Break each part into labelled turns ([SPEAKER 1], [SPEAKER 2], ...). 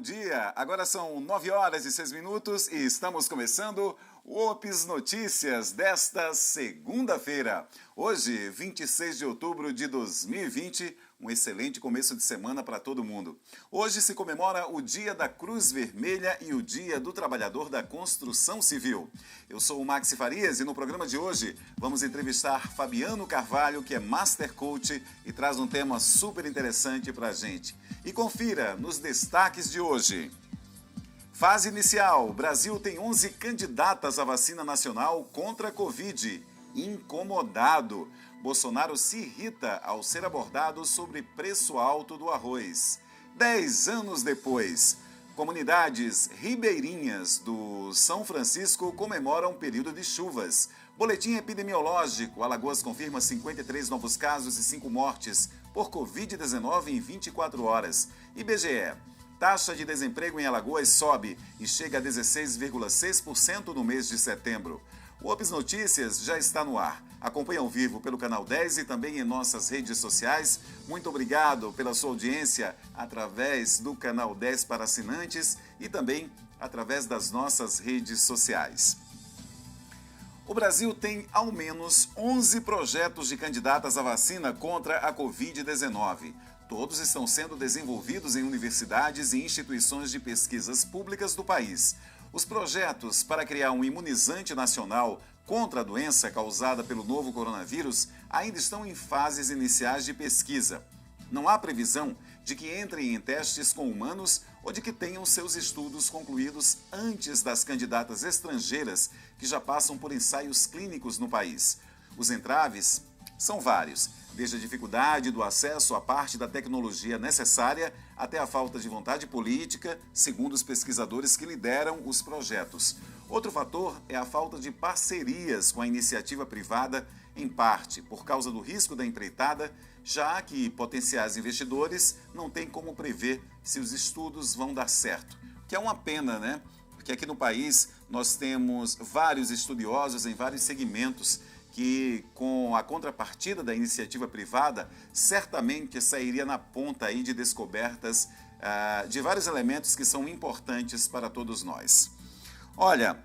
[SPEAKER 1] dia. Agora são 9h06 e estamos começando o Opis Notícias desta segunda-feira. Hoje, 26 de outubro de 2020, um excelente começo de semana para todo mundo. Hoje se comemora o Dia da Cruz Vermelha e o Dia do Trabalhador da Construção Civil. Eu sou o Maxi Farias e no programa de hoje vamos entrevistar Fabiano Carvalho, que é Master Coach e traz um tema super interessante para a gente. E confira nos destaques de hoje. Fase inicial. Brasil tem 11 candidatas à vacina nacional contra a Covid. Incomodado. Bolsonaro se irrita ao ser abordado sobre preço alto do arroz. 10 anos depois, comunidades ribeirinhas do São Francisco comemoram período de chuvas. Boletim epidemiológico. Alagoas confirma 53 novos casos e 5 mortes por Covid-19 em 24 horas. IBGE. Taxa de desemprego em Alagoas sobe e chega a 16,6% no mês de setembro. O Opis Notícias já está no ar. Acompanhe ao vivo pelo Canal 10 e também em nossas redes sociais. Muito obrigado pela sua audiência através do Canal 10 para assinantes e também através das nossas redes sociais. O Brasil tem ao menos 11 projetos de candidatas à vacina contra a Covid-19. Todos estão sendo desenvolvidos em universidades e instituições de pesquisas públicas do país. Os projetos para criar um imunizante nacional contra a doença causada pelo novo coronavírus ainda estão em fases iniciais de pesquisa. Não há previsão de que entrem em testes com humanos ou de que tenham seus estudos concluídos antes das candidatas estrangeiras que já passam por ensaios clínicos no país. Os entraves são vários, desde a dificuldade do acesso à parte da tecnologia necessária até a falta de vontade política, segundo os pesquisadores que lideram os projetos. Outro fator é a falta de parcerias com a iniciativa privada, em parte por causa do risco da empreitada, já que potenciais investidores não têm como prever se os estudos vão dar certo. Que é uma pena, né? Porque aqui no país nós temos vários estudiosos em vários segmentos que, com a contrapartida da iniciativa privada, certamente sairia na ponta aí de descobertas de vários elementos que são importantes para todos nós. Olha,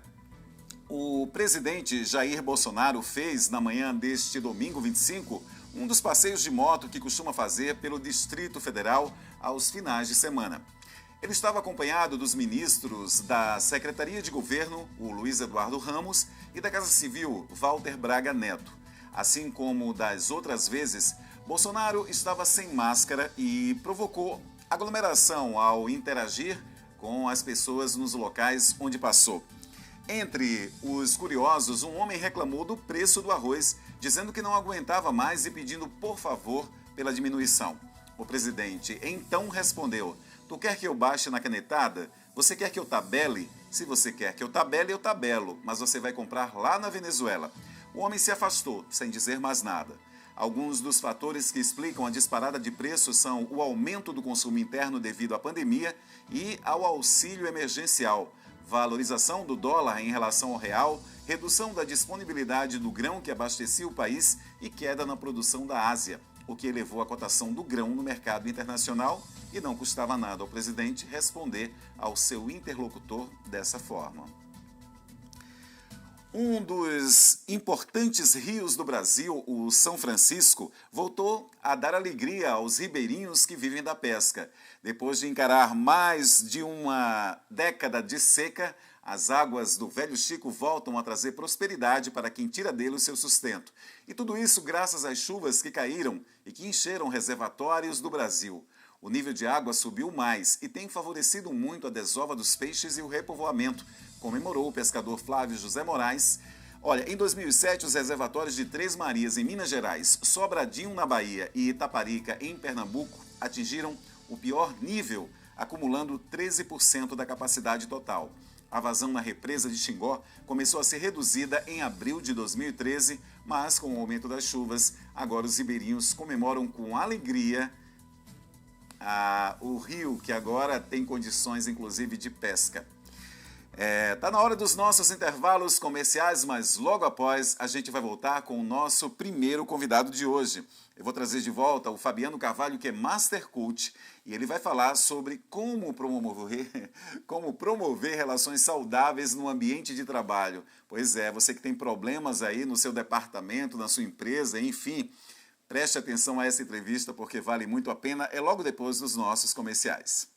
[SPEAKER 1] o presidente Jair Bolsonaro fez, na manhã deste domingo 25, um dos passeios de moto que costuma fazer pelo Distrito Federal aos finais de semana. Ele estava acompanhado dos ministros da Secretaria de Governo, o Luiz Eduardo Ramos, e da Casa Civil, Walter Braga Neto. Assim como das outras vezes, Bolsonaro estava sem máscara e provocou aglomeração ao interagir com as pessoas nos locais onde passou. Entre os curiosos, um homem reclamou do preço do arroz, dizendo que não aguentava mais e pedindo por favor pela diminuição. O presidente então respondeu: "Tu quer que eu baixe na canetada? Você quer que eu tabele? Se você quer que eu tabele, eu tabelo, mas você vai comprar lá na Venezuela." O homem se afastou, sem dizer mais nada. Alguns dos fatores que explicam a disparada de preços são o aumento do consumo interno devido à pandemia e ao auxílio emergencial, valorização do dólar em relação ao real, redução da disponibilidade do grão que abastecia o país e queda na produção da Ásia, o que elevou a cotação do grão no mercado internacional, e não custava nada ao presidente responder ao seu interlocutor dessa forma. Um dos importantes rios do Brasil, o São Francisco, voltou a dar alegria aos ribeirinhos que vivem da pesca. Depois de encarar mais de uma década de seca, as águas do Velho Chico voltam a trazer prosperidade para quem tira dele o seu sustento. E tudo isso graças às chuvas que caíram e que encheram reservatórios do Brasil. O nível de água subiu mais e tem favorecido muito a desova dos peixes e o repovoamento, comemorou o pescador Flávio José Moraes. Olha, em 2007, os reservatórios de Três Marias, em Minas Gerais, Sobradinho, na Bahia, e Itaparica, em Pernambuco, atingiram o pior nível, acumulando 13% da capacidade total. A vazão na represa de Xingó começou a ser reduzida em abril de 2013, mas com o aumento das chuvas, agora os ribeirinhos comemoram com alegria o rio, que agora tem condições, inclusive, de pesca. Tá na hora dos nossos intervalos comerciais, mas logo após a gente vai voltar com o nosso primeiro convidado de hoje. eu vou trazer de volta o Fabiano Carvalho, que é Master Coach, e ele vai falar sobre como promover relações saudáveis no ambiente de trabalho. Pois é, você que tem problemas aí no seu departamento, na sua empresa, enfim, preste atenção a essa entrevista porque vale muito a pena, é logo depois dos nossos comerciais.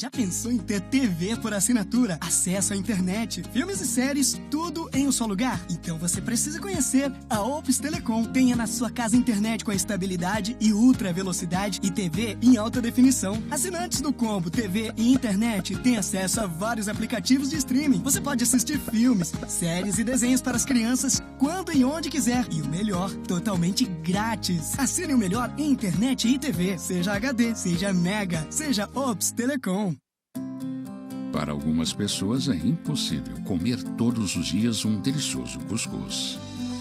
[SPEAKER 2] Já pensou em ter TV por assinatura, acesso à internet, filmes e séries, tudo em um só lugar? Então você precisa conhecer a Opus Telecom. Tenha na sua casa internet com estabilidade e ultra velocidade e TV em alta definição. Assinantes do combo TV e internet têm acesso a vários aplicativos de streaming. Você pode assistir filmes, séries e desenhos para as crianças quando e onde quiser. E o melhor, totalmente grátis. Assine o melhor em internet e TV, seja HD, seja Mega, seja Opus Telecom.
[SPEAKER 3] Para algumas pessoas é impossível comer todos os dias um delicioso cuscuz.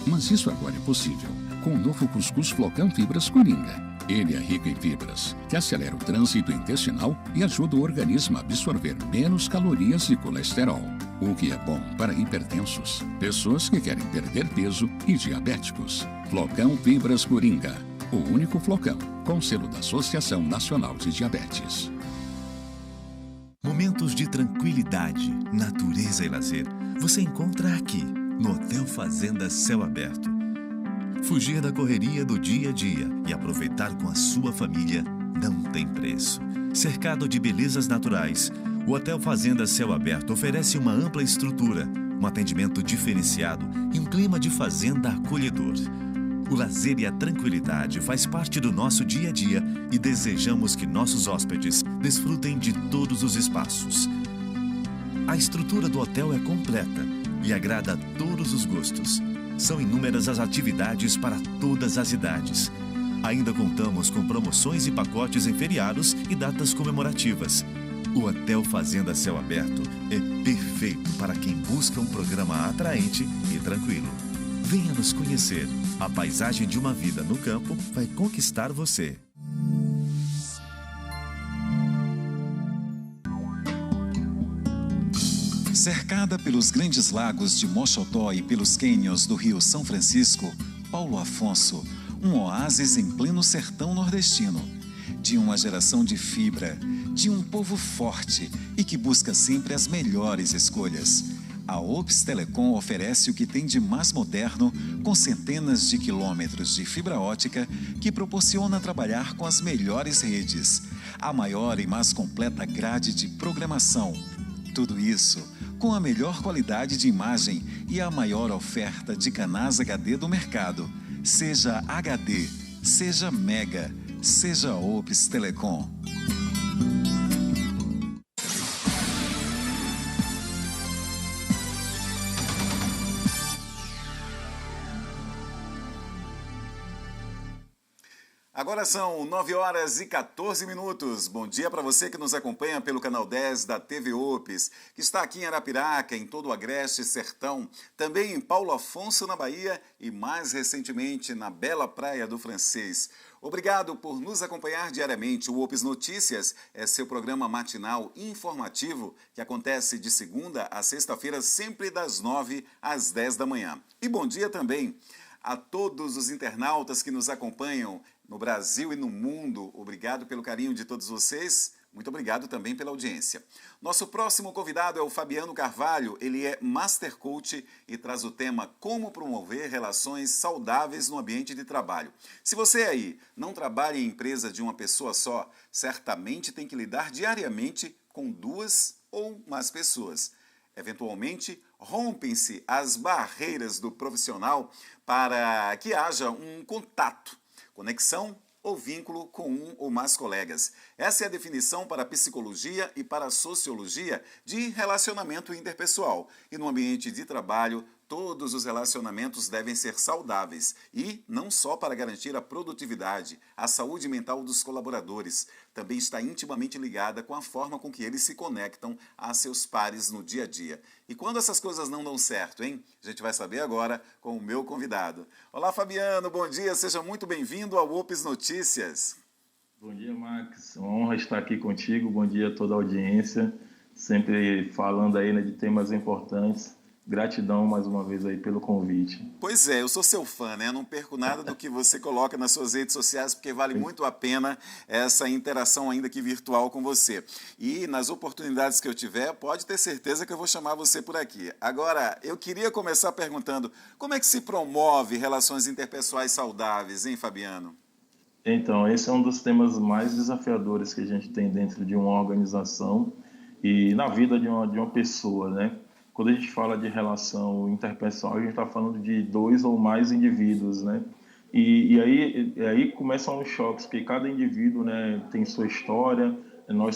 [SPEAKER 3] Mas isso agora é possível com o novo cuscuz Flocão Fibras Coringa. Ele é rico em fibras, que acelera o trânsito intestinal e ajuda o organismo a absorver menos calorias e colesterol, o que é bom para hipertensos, pessoas que querem perder peso e diabéticos. Flocão Fibras Coringa, o único flocão com selo da Associação Nacional de Diabetes.
[SPEAKER 4] Momentos de tranquilidade, natureza e lazer você encontra aqui, no Hotel Fazenda Céu Aberto. Fugir da correria do dia a dia e aproveitar com a sua família não tem preço. Cercado de belezas naturais, o Hotel Fazenda Céu Aberto oferece uma ampla estrutura, um atendimento diferenciado e um clima de fazenda acolhedor. O lazer e a tranquilidade faz parte do nosso dia a dia e desejamos que nossos hóspedes desfrutem de todos os espaços. A estrutura do hotel é completa e agrada a todos os gostos. São inúmeras as atividades para todas as idades. Ainda contamos com promoções e pacotes em feriados e datas comemorativas. O Hotel Fazenda Céu Aberto é perfeito para quem busca um programa atraente e tranquilo. Venha nos conhecer. A paisagem de uma vida no campo vai conquistar você.
[SPEAKER 1] Cercada pelos grandes lagos de Mochotó e pelos cânions do Rio São Francisco, Paulo Afonso, um oásis em pleno sertão nordestino, de uma geração de fibra, de um povo forte e que busca sempre as melhores escolhas. A Opus Telecom oferece o que tem de mais moderno, com centenas de quilômetros de fibra ótica que proporciona trabalhar com as melhores redes, a maior e mais completa grade de programação. Tudo isso com a melhor qualidade de imagem e a maior oferta de canais HD do mercado. Seja HD, seja Mega, seja Opus Telecom. Agora são 9 horas e 14 minutos. Bom dia para você que nos acompanha pelo canal 10 da TV Opus, que está aqui em Arapiraca, em todo o Agreste Sertão, também em Paulo Afonso, na Bahia, e mais recentemente na bela Praia do Francês. Obrigado por nos acompanhar diariamente. O Opus Notícias é seu programa matinal informativo que acontece de segunda a sexta-feira, sempre das 9 às 10 da manhã. E bom dia também a todos os internautas que nos acompanham no Brasil e no mundo. Obrigado pelo carinho de todos vocês. Muito obrigado também pela audiência. Nosso próximo convidado é o Fabiano Carvalho. Ele é Master Coach e traz o tema Como promover relações saudáveis no ambiente de trabalho. Se você aí não trabalha em empresa de uma pessoa só, certamente tem que lidar diariamente com duas ou mais pessoas. Eventualmente, rompem-se as barreiras do profissional para que haja um contato, conexão ou vínculo com um ou mais colegas. Essa é a definição para a psicologia e para a sociologia de relacionamento interpessoal. E no ambiente de trabalho, todos os relacionamentos devem ser saudáveis e não só para garantir a produtividade, a saúde mental dos colaboradores, também está intimamente ligada com a forma com que eles se conectam a seus pares no dia a dia. E quando essas coisas não dão certo, hein? A gente vai saber agora com o meu convidado. Olá, Fabiano, bom dia, seja muito bem-vindo ao Opus Notícias.
[SPEAKER 5] Bom dia, Max. Honra estar aqui contigo. Bom dia a toda a audiência. sempre falando aí, né, de temas importantes. Gratidão mais uma vez aí pelo convite.
[SPEAKER 1] Pois é, eu sou seu fã, né? Eu não perco nada do que você coloca nas suas redes sociais, porque vale muito a pena essa interação ainda que virtual com você. E nas oportunidades que eu tiver, pode ter certeza que eu vou chamar você por aqui. Agora, eu queria começar perguntando, como é que se promove relações interpessoais saudáveis, hein, Fabiano?
[SPEAKER 5] Então, esse é um dos temas mais desafiadores que a gente tem dentro de uma organização e na vida de uma pessoa, né? Quando a gente fala de relação interpessoal, a gente está falando de dois ou mais indivíduos, né? E aí começam os choques, porque cada indivíduo, né, tem sua história,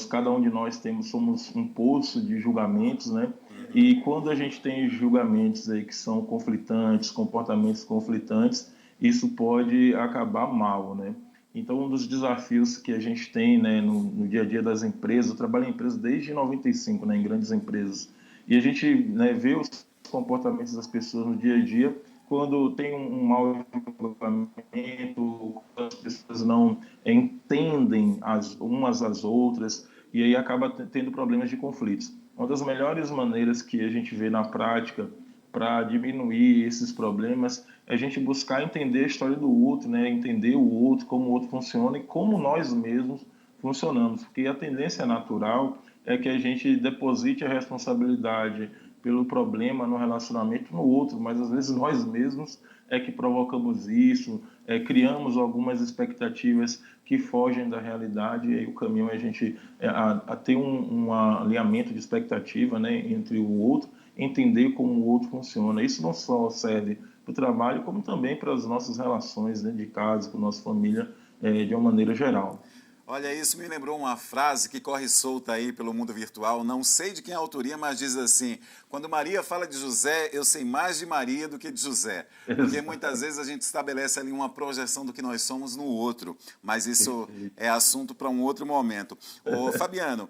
[SPEAKER 5] cada um de nós somos um poço de julgamentos, né? E quando a gente tem julgamentos aí que são conflitantes, comportamentos conflitantes, isso pode acabar mal, né? Então, um dos desafios que a gente tem, né, no dia a dia das empresas, eu trabalho em empresas desde 95, né, em grandes empresas, e a gente, né, vê os comportamentos das pessoas no dia a dia quando tem um mau julgamento, quando as pessoas não entendem umas às outras, e aí acaba tendo problemas de conflitos. Uma das melhores maneiras que a gente vê na prática para diminuir esses problemas é a gente buscar entender a história do outro, né? Entender o outro, como o outro funciona e como nós mesmos funcionamos, porque a tendência natural é que a gente deposite a responsabilidade pelo problema no relacionamento no outro, mas às vezes nós mesmos é que provocamos isso, criamos algumas expectativas que fogem da realidade, e aí o caminho é a gente a ter um alinhamento de expectativa, né, entre o outro, entender como o outro funciona. Isso não só serve para o trabalho, como também para as nossas relações dentro de casa, com a nossa família, de uma maneira geral.
[SPEAKER 1] Olha, isso me lembrou uma frase que corre solta aí pelo mundo virtual, não sei de quem é a autoria, mas diz assim, quando Maria fala de José, eu sei mais de Maria do que de José, porque muitas vezes a gente estabelece ali uma projeção do que nós somos no outro, mas isso é assunto para um outro momento. Ô, Fabiano,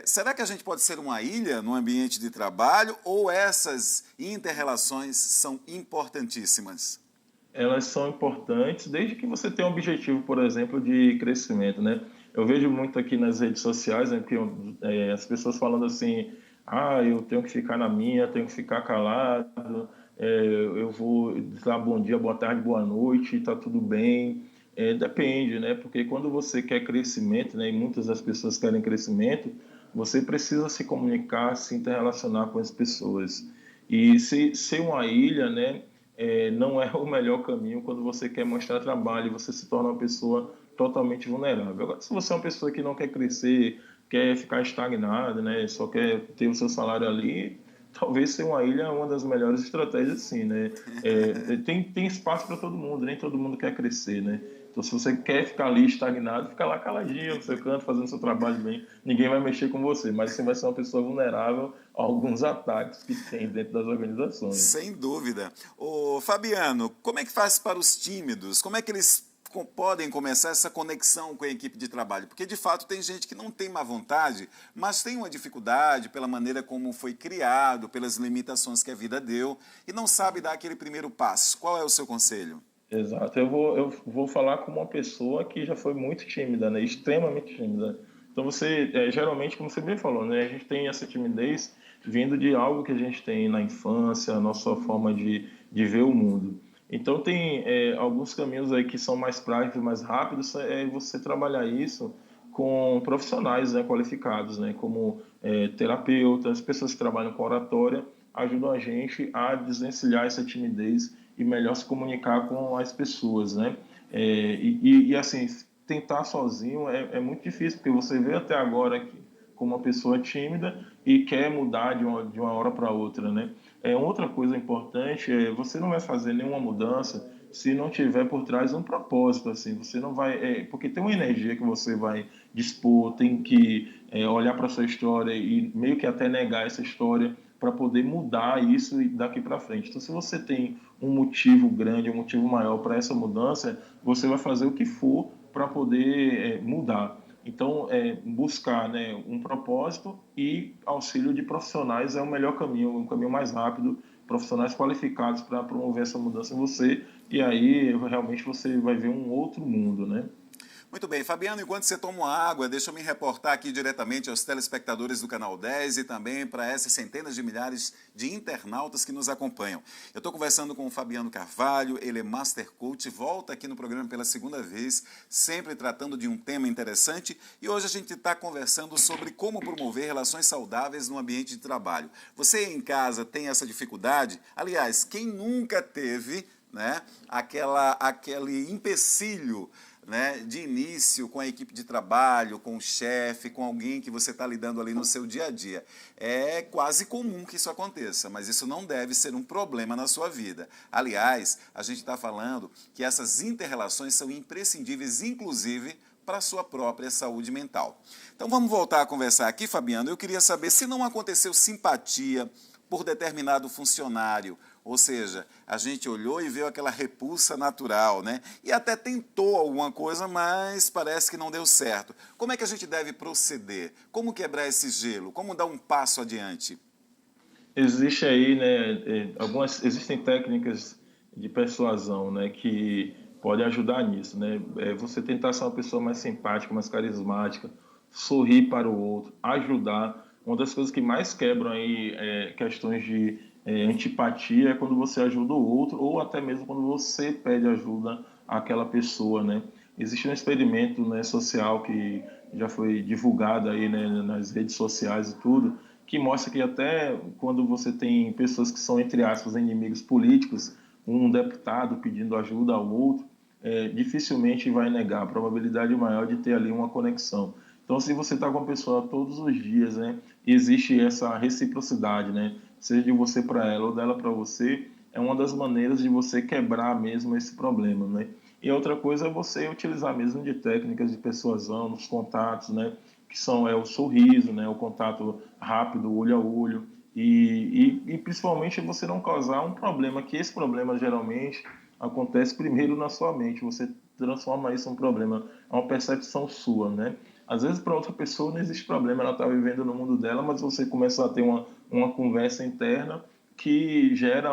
[SPEAKER 1] será que a gente pode ser uma ilha no ambiente de trabalho ou essas inter-relações são importantíssimas?
[SPEAKER 5] Elas são importantes desde que você tenha um objetivo, por exemplo, de crescimento, né? Eu vejo muito aqui nas redes sociais, né, que as pessoas falando assim, eu tenho que ficar na minha, tenho que ficar calado, eu vou dar bom dia, boa tarde, boa noite, tá tudo bem. Depende, né? Porque quando você quer crescimento, né, e muitas das pessoas querem crescimento, você precisa se comunicar, se interrelacionar com as pessoas. E se ser uma ilha, né? Não é o melhor caminho quando você quer mostrar trabalho e você se torna uma pessoa totalmente vulnerável. Agora, se você é uma pessoa que não quer crescer, quer ficar estagnada, né, só quer ter o seu salário ali, talvez ser uma ilha é uma das melhores estratégias, sim, né? Tem espaço para todo mundo, nem todo mundo quer crescer, né? Então, se você quer ficar ali estagnado, fica lá caladinho no seu canto, fazendo seu trabalho bem, ninguém vai mexer com você, mas você vai ser uma pessoa vulnerável a alguns ataques que tem dentro das organizações.
[SPEAKER 1] Sem dúvida. Ô, Fabiano, como é que faz para os tímidos? Como é que eles podem começar essa conexão com a equipe de trabalho? Porque, de fato, tem gente que não tem má vontade, mas tem uma dificuldade pela maneira como foi criado, pelas limitações que a vida deu, e não sabe dar aquele primeiro passo. Qual é o seu conselho?
[SPEAKER 5] Exato. Eu vou falar como uma pessoa que já foi muito tímida, né? Extremamente tímida. Então, geralmente, como você bem falou, né? A gente tem essa timidez vindo de algo que a gente tem na infância, a nossa forma de ver o mundo. Então, tem alguns caminhos aí que são mais práticos, mais rápidos, você trabalhar isso com profissionais, né, qualificados, né? Como terapeutas, pessoas que trabalham com oratória, ajudam a gente a desvencilhar essa timidez e melhor se comunicar com as pessoas, né? Assim, tentar sozinho é muito difícil, porque você veio até agora como uma pessoa tímida e quer mudar de uma hora para outra, né? Outra coisa importante você não vai fazer nenhuma mudança se não tiver por trás um propósito, assim, você não vai... porque tem uma energia que você vai dispor, tem que olhar para a sua história e meio que até negar essa história para poder mudar isso daqui para frente. Então, se você tem um motivo grande, um motivo maior para essa mudança, você vai fazer o que for para poder mudar. Então, buscar, né, um propósito e auxílio de profissionais é o melhor caminho, um caminho mais rápido, profissionais qualificados para promover essa mudança em você, e aí realmente você vai ver um outro mundo, né?
[SPEAKER 1] Muito bem, Fabiano, enquanto você toma uma água, deixa eu me reportar aqui diretamente aos telespectadores do Canal 10 e também para essas centenas de milhares de internautas que nos acompanham. Eu estou conversando com o Fabiano Carvalho, ele é Master Coach, volta aqui no programa pela segunda vez, sempre tratando de um tema interessante, e hoje a gente está conversando sobre como promover relações saudáveis no ambiente de trabalho. Você em casa tem essa dificuldade? Aliás, quem nunca teve, né, aquele empecilho, né, de início com a equipe de trabalho, com o chefe, com alguém que você está lidando ali no seu dia a dia. É quase comum que isso aconteça, mas isso não deve ser um problema na sua vida. Aliás, a gente está falando que essas inter-relações são imprescindíveis, inclusive, para a sua própria saúde mental. Então vamos voltar a conversar aqui, Fabiano. Eu queria saber se não aconteceu simpatia por determinado funcionário, ou seja, a gente olhou e viu aquela repulsa natural, né? E até tentou alguma coisa, mas parece que não deu certo. Como é que a gente deve proceder? Como quebrar esse gelo? Como dar um passo adiante?
[SPEAKER 5] Existe aí, né, existem técnicas de persuasão, né, que podem ajudar nisso, né? Você tentar ser uma pessoa mais simpática, mais carismática, sorrir para o outro, ajudar. Uma das coisas que mais quebram aí questões de antipatia é quando você ajuda o outro ou até mesmo quando você pede ajuda àquela pessoa, né? Existe um experimento, né, social que já foi divulgado aí, né, nas redes sociais e tudo, que mostra que até quando você tem pessoas que são, entre aspas, inimigos políticos, um deputado pedindo ajuda ao outro, dificilmente vai negar, a probabilidade maior de ter ali uma conexão. Então, se você está com a pessoa todos os dias, né, existe essa reciprocidade, né, seja de você para ela ou dela para você, é uma das maneiras de você quebrar mesmo esse problema, né? E outra coisa é você utilizar mesmo de técnicas de persuasão nos contatos, né, que são o sorriso, né, o contato rápido, olho a olho, e principalmente você não causar um problema, que esse problema geralmente acontece primeiro na sua mente, você transforma isso em um problema, é uma percepção sua, né? Às vezes, para outra pessoa não existe problema, ela está vivendo no mundo dela, mas você começa a ter uma conversa interna que gera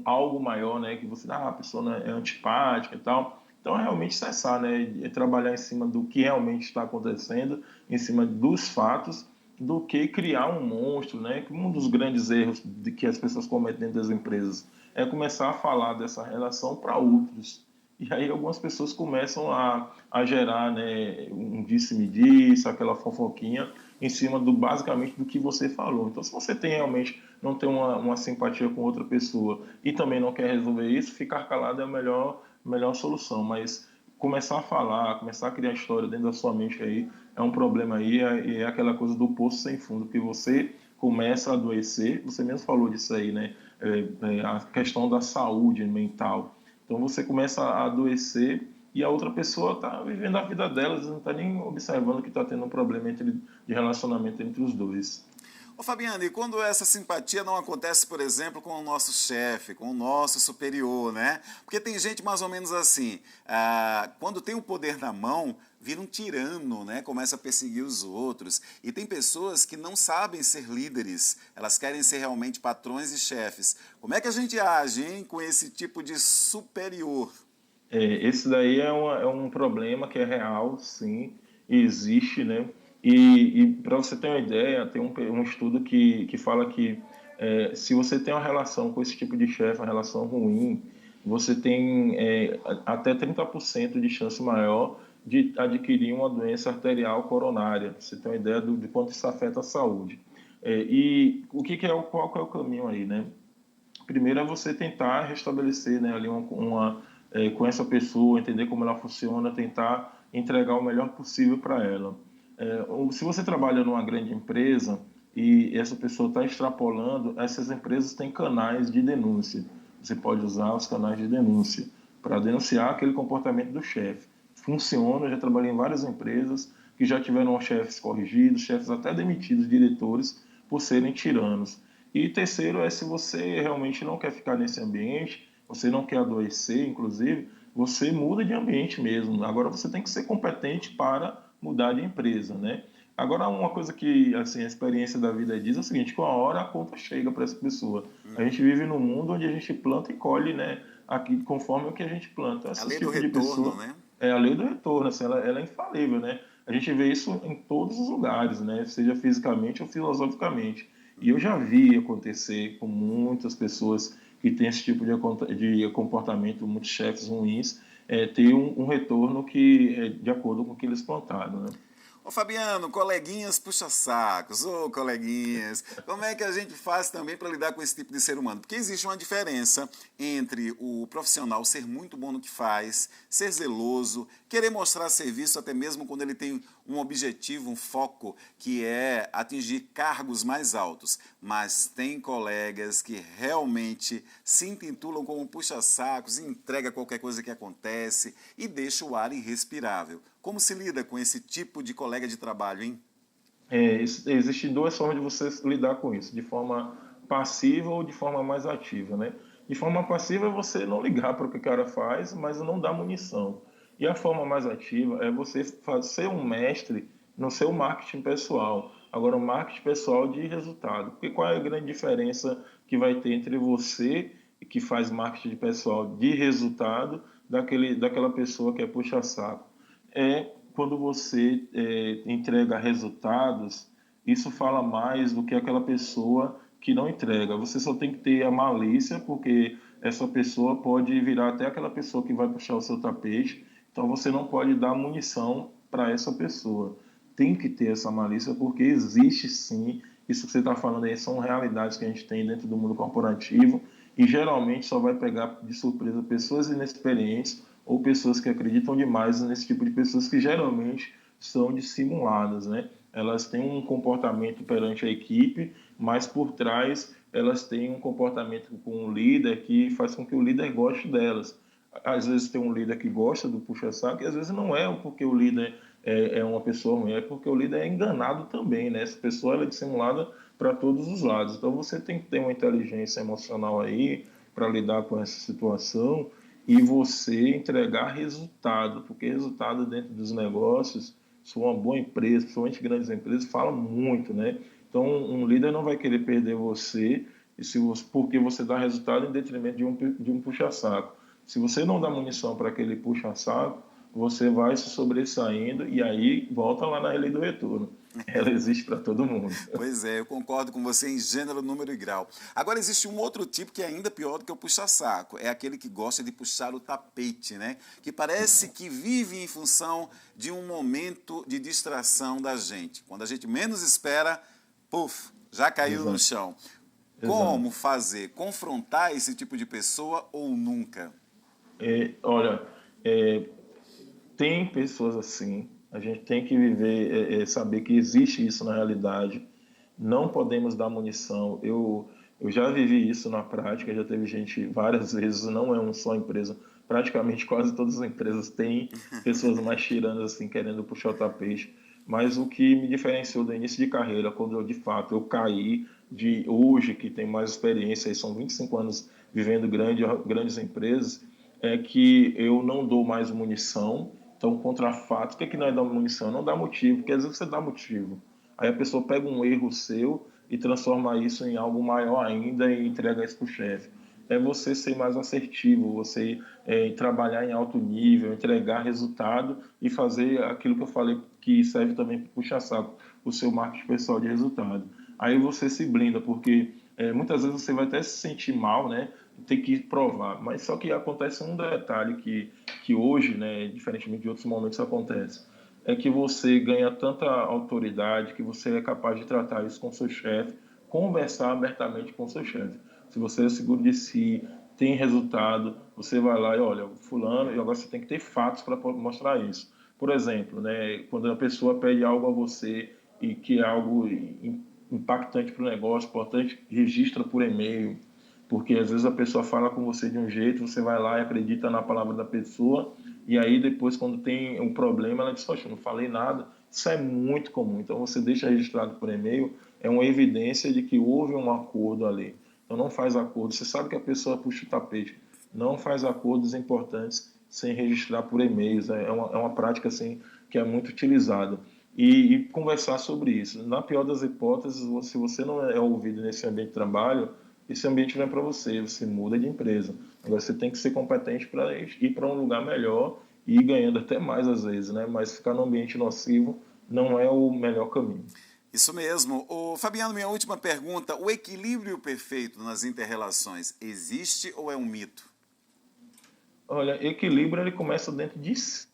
[SPEAKER 5] algo maior, né? Que você, a pessoa é antipática e tal. Então, é realmente cessar, né? É trabalhar em cima do que realmente está acontecendo, em cima dos fatos, do que criar um monstro, né? Um dos grandes erros que as pessoas cometem dentro das empresas é começar a falar dessa relação para outros. E aí algumas pessoas começam a gerar, né, um disse-me-disse, aquela fofoquinha em cima basicamente do que você falou. Então, se você não tem uma simpatia com outra pessoa e também não quer resolver isso, ficar calado é a melhor solução. Mas começar a falar, começar a criar história dentro da sua mente aí é um problema aí, é aquela coisa do poço sem fundo, que você começa a adoecer. Você mesmo falou disso aí, né? A questão da saúde mental. Então você começa a adoecer e a outra pessoa está vivendo a vida dela, não está nem observando que está tendo um problema de relacionamento entre os dois.
[SPEAKER 1] Ô Fabiano, e quando essa simpatia não acontece, por exemplo, com o nosso chefe, com o nosso superior, né? Porque tem gente mais ou menos assim, quando tem o poder na mão, vira um tirano, né? Começa a perseguir os outros. E tem pessoas que não sabem ser líderes, elas querem ser realmente patrões e chefes. Como é que a gente age, hein, com esse tipo de superior?
[SPEAKER 5] Esse daí é um problema que é real, sim, existe, né? E para você ter uma ideia, tem um estudo que fala que se você tem uma relação com esse tipo de chefe, uma relação ruim, você tem até 30% de chance maior de adquirir uma doença arterial coronária. Você tem uma ideia de quanto isso afeta a saúde. E qual que é o caminho aí, né? Primeiro é você tentar restabelecer, né, ali com essa pessoa, entender como ela funciona, tentar entregar o melhor possível para ela. Se você trabalha numa grande empresa e essa pessoa está extrapolando, essas empresas têm canais de denúncia. Você pode usar os canais de denúncia para denunciar aquele comportamento do chefe. Funciona, eu já trabalhei em várias empresas que já tiveram chefes corrigidos, chefes até demitidos, diretores, por serem tiranos. E terceiro é, se você realmente não quer ficar nesse ambiente, você não quer adoecer, inclusive, você muda de ambiente mesmo. Agora você tem que ser competente para mudar de empresa, né? Agora, uma coisa que assim, a experiência da vida diz é o seguinte, que uma hora a conta chega para essa pessoa. A gente vive num mundo onde a gente planta e colhe, né, aqui, conforme o que a gente planta.
[SPEAKER 1] A lei do retorno, né?
[SPEAKER 5] é a lei do retorno, assim, ela é infalível, né? A gente vê isso em todos os lugares, né? Seja fisicamente ou filosoficamente. E eu já vi acontecer com muitas pessoas que têm esse tipo de comportamento, muitos chefes ruins, ter um retorno que é de acordo com o que eles plantaram, né?
[SPEAKER 1] Ô Fabiano, coleguinhas puxa-sacos, ô coleguinhas, como é que a gente faz também para lidar com esse tipo de ser humano? Porque existe uma diferença entre o profissional ser muito bom no que faz, ser zeloso, querer mostrar serviço até mesmo quando ele tem um objetivo, um foco, que é atingir cargos mais altos. Mas tem colegas que realmente se intitulam como puxa-sacos, entrega qualquer coisa que acontece e deixa o ar irrespirável. Como se lida com esse tipo de colega de trabalho, hein?
[SPEAKER 5] Existem duas formas de você lidar com isso, de forma passiva ou de forma mais ativa, né? De forma passiva é você não ligar para o que o cara faz, mas não dar munição. E a forma mais ativa é você ser um mestre no seu marketing pessoal. Agora, o marketing pessoal de resultado. Porque qual é a grande diferença que vai ter entre você que faz marketing pessoal de resultado daquela pessoa que é puxa-saco? Quando você entrega resultados, isso fala mais do que aquela pessoa que não entrega. Você só tem que ter a malícia, porque essa pessoa pode virar até aquela pessoa que vai puxar o seu tapete. Então você não pode dar munição para essa pessoa. Tem que ter essa malícia, porque existe sim. Isso que você está falando aí são realidades que a gente tem dentro do mundo corporativo e geralmente só vai pegar de surpresa pessoas inexperientes ou pessoas que acreditam demais nesse tipo de pessoas que geralmente são dissimuladas, né? Elas têm um comportamento perante a equipe, mas por trás elas têm um comportamento com o líder que faz com que o líder goste delas. Às vezes tem um líder que gosta do puxa-saco e às vezes não é porque o líder é uma pessoa ruim, é porque o líder é enganado também, né? Essa pessoa ela é dissimulada para todos os lados. Então você tem que ter uma inteligência emocional aí para lidar com essa situação e você entregar resultado, porque resultado dentro dos negócios, se for uma boa empresa, principalmente grandes empresas, fala muito, né? Então, um líder não vai querer perder você, porque você dá resultado em detrimento de um puxa-saco. Se você não dá munição para aquele puxa-saco, você vai se sobressaindo e aí volta lá na lei do retorno. Ela existe para todo mundo.
[SPEAKER 1] Pois é, eu concordo com você em gênero, número e grau. Agora existe um outro tipo que é ainda pior do que o puxa-saco. É aquele que gosta de puxar o tapete, né? Que parece que vive em função de um momento de distração da gente. Quando a gente menos espera, puf, já caiu no chão. Como fazer? Confrontar esse tipo de pessoa ou nunca?
[SPEAKER 5] Olha, tem pessoas assim, a gente tem que viver, saber que existe isso na realidade, não podemos dar munição. Eu já vivi isso na prática, já teve gente várias vezes, não é uma só empresa, praticamente quase todas as empresas têm pessoas mais tiranas assim, querendo puxar o tapete, mas o que me diferenciou do início de carreira, quando eu de fato eu caí, de hoje que tem mais experiência, e são 25 anos vivendo grandes empresas, é que eu não dou mais munição. Então, contra fato, o que é que não é dar munição? Não dá motivo, porque às vezes você dá motivo. Aí a pessoa pega um erro seu e transforma isso em algo maior ainda e entrega isso para o chefe. É você ser mais assertivo, você trabalhar em alto nível, entregar resultado e fazer aquilo que eu falei que serve também para puxa-saco, o seu marketing pessoal de resultado. Aí você se blinda, porque muitas vezes você vai até se sentir mal, né? Tem que provar. Mas só que acontece um detalhe que hoje, né, diferentemente de outros momentos, acontece. É que você ganha tanta autoridade que você é capaz de tratar isso com seu chefe, conversar abertamente com seu chefe. Se você é seguro de si, tem resultado, você vai lá e olha, fulano, e agora você tem que ter fatos para mostrar isso. Por exemplo, né, quando a pessoa pede algo a você e que é algo impactante para o negócio, importante, registra por e-mail, porque às vezes a pessoa fala com você de um jeito, você vai lá e acredita na palavra da pessoa, e aí depois quando tem um problema, ela diz, poxa, eu não falei nada. Isso é muito comum, então você deixa registrado por e-mail, é uma evidência de que houve um acordo ali. Então não faz acordo, você sabe que a pessoa puxa o tapete, não faz acordos importantes sem registrar por e-mails, é uma prática assim, que é muito utilizada. E conversar sobre isso. Na pior das hipóteses, se você não é ouvido nesse ambiente de trabalho, esse ambiente vem para você, você muda de empresa. Agora você tem que ser competente para ir para um lugar melhor e ir ganhando até mais às vezes, né? Mas ficar no ambiente nocivo não é o melhor caminho.
[SPEAKER 1] Isso mesmo. Ô, Fabiano, minha última pergunta: o equilíbrio perfeito nas inter-relações existe ou é um mito?
[SPEAKER 5] Olha, equilíbrio ele começa dentro de si.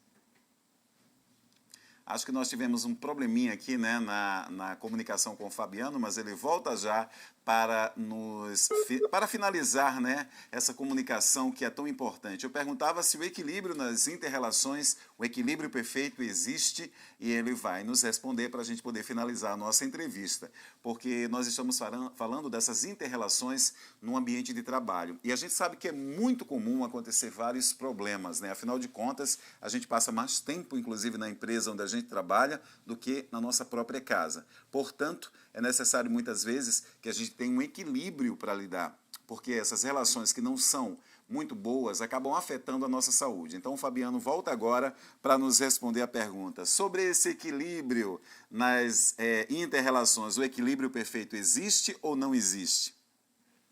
[SPEAKER 1] Acho que nós tivemos um probleminha aqui, né, na comunicação com o Fabiano, mas ele volta já para finalizar, né, essa comunicação que é tão importante. Eu perguntava se o equilíbrio nas inter-relações, o equilíbrio perfeito existe, e ele vai nos responder para a gente poder finalizar a nossa entrevista, porque nós estamos falando dessas inter-relações no ambiente de trabalho. E a gente sabe que é muito comum acontecer vários problemas, né? Afinal de contas, a gente passa mais tempo, inclusive, na empresa onde a gente trabalha do que na nossa própria casa. Portanto, é necessário muitas vezes que a gente tenha um equilíbrio para lidar, porque essas relações que não são muito boas acabam afetando a nossa saúde. Então o Fabiano volta agora para nos responder a pergunta sobre esse equilíbrio nas inter-relações. O equilíbrio perfeito existe ou não existe?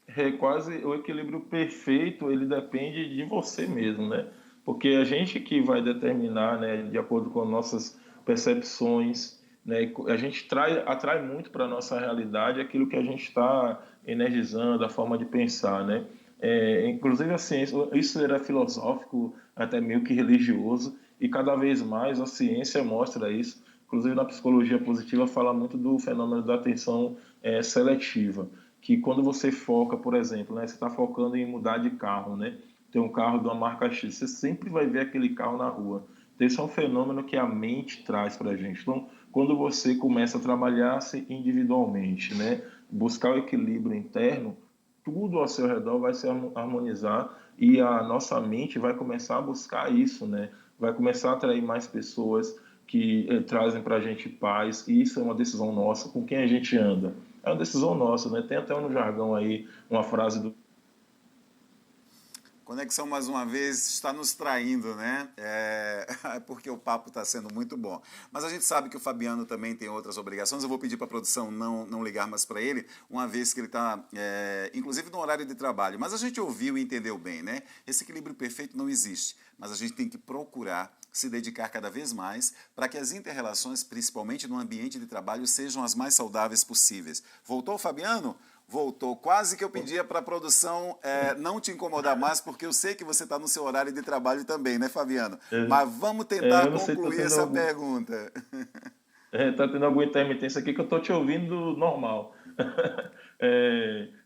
[SPEAKER 5] É quase o equilíbrio perfeito, ele depende de você mesmo, né? Porque a gente que vai determinar, né, de acordo com nossas percepções, né, a gente atrai muito para a nossa realidade aquilo que a gente está energizando, a forma de pensar, né? Inclusive a ciência, isso era filosófico, até meio que religioso, e cada vez mais a ciência mostra isso. Inclusive na psicologia positiva fala muito do fenômeno da atenção seletiva, que quando você foca, por exemplo, né, você está focando em mudar de carro, né? Tem um carro de uma marca X, você sempre vai ver aquele carro na rua. Então, esse é um fenômeno que a mente traz para a gente. Então, quando você começa a trabalhar-se individualmente, né, buscar o equilíbrio interno, tudo ao seu redor vai se harmonizar e a nossa mente vai começar a buscar isso, né? Vai começar a atrair mais pessoas que trazem para a gente paz, e isso é uma decisão nossa, com quem a gente anda. É uma decisão nossa, né? Tem até no jargão aí uma frase do
[SPEAKER 1] Conexão, mais uma vez, está nos traindo, né? Porque o papo está sendo muito bom. Mas a gente sabe que o Fabiano também tem outras obrigações. Eu vou pedir para a produção não ligar mais para ele, uma vez que ele está, inclusive, no horário de trabalho. Mas a gente ouviu e entendeu bem, né? Esse equilíbrio perfeito não existe, mas a gente tem que procurar se dedicar cada vez mais para que as inter-relações, principalmente no ambiente de trabalho, sejam as mais saudáveis possíveis. Voltou, Fabiano? Voltou. Quase que eu pedia para a produção não te incomodar mais, porque eu sei que você está no seu horário de trabalho também, né, Fabiano? Mas vamos tentar concluir essa pergunta.
[SPEAKER 5] Está tendo alguma intermitência aqui que eu estou te ouvindo normal.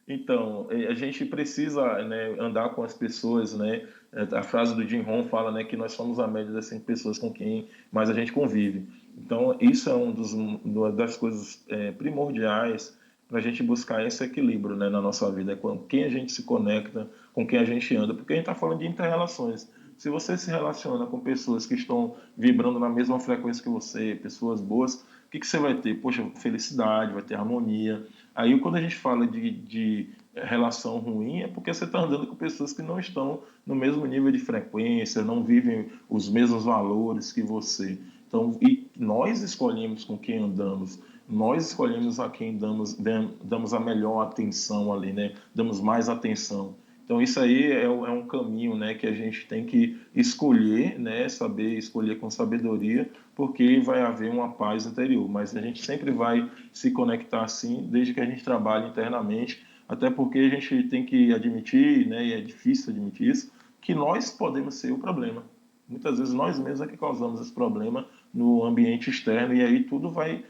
[SPEAKER 5] Então, a gente precisa, né, andar com as pessoas, né? A frase do Jim Rohn fala, né, que nós somos a média das 100 pessoas com quem mais a gente convive. Então, isso é uma das coisas primordiais para a gente buscar esse equilíbrio, né, na nossa vida, com quem a gente se conecta, com quem a gente anda, porque a gente está falando de inter-relações. Se você se relaciona com pessoas que estão vibrando na mesma frequência que você, pessoas boas, o que você vai ter? Poxa, felicidade, vai ter harmonia. Aí quando a gente fala de relação ruim, é porque você está andando com pessoas que não estão no mesmo nível de frequência, não vivem os mesmos valores que você. Então, e nós escolhemos com quem andamos, nós escolhemos a quem damos a melhor atenção ali, né? Damos mais atenção. Então isso aí é um caminho, né, que a gente tem que escolher, né, saber escolher com sabedoria, porque vai haver uma paz interior. Mas a gente sempre vai se conectar assim, desde que a gente trabalhe internamente, até porque a gente tem que admitir, né, e é difícil admitir isso, que nós podemos ser o problema. Muitas vezes nós mesmos é que causamos esse problema no ambiente externo, e aí tudo vai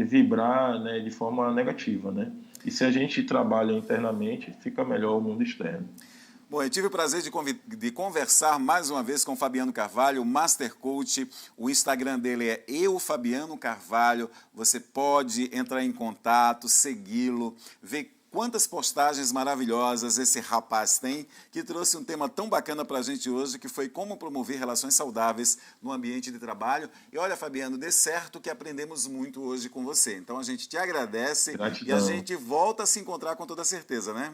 [SPEAKER 5] vibrar, né, de forma negativa, né? E se a gente trabalha internamente, fica melhor o mundo externo.
[SPEAKER 1] Bom, eu tive o prazer de conversar mais uma vez com o Fabiano Carvalho, Master Coach. O Instagram dele é @Fabiano_Carvalho. Você pode entrar em contato, segui-lo, ver quantas postagens maravilhosas esse rapaz tem, que trouxe um tema tão bacana para a gente hoje, que foi como promover relações saudáveis no ambiente de trabalho. E olha, Fabiano, dê certo que aprendemos muito hoje com você. Então a gente te agradece. Gratidão. E a gente volta a se encontrar com toda certeza, né?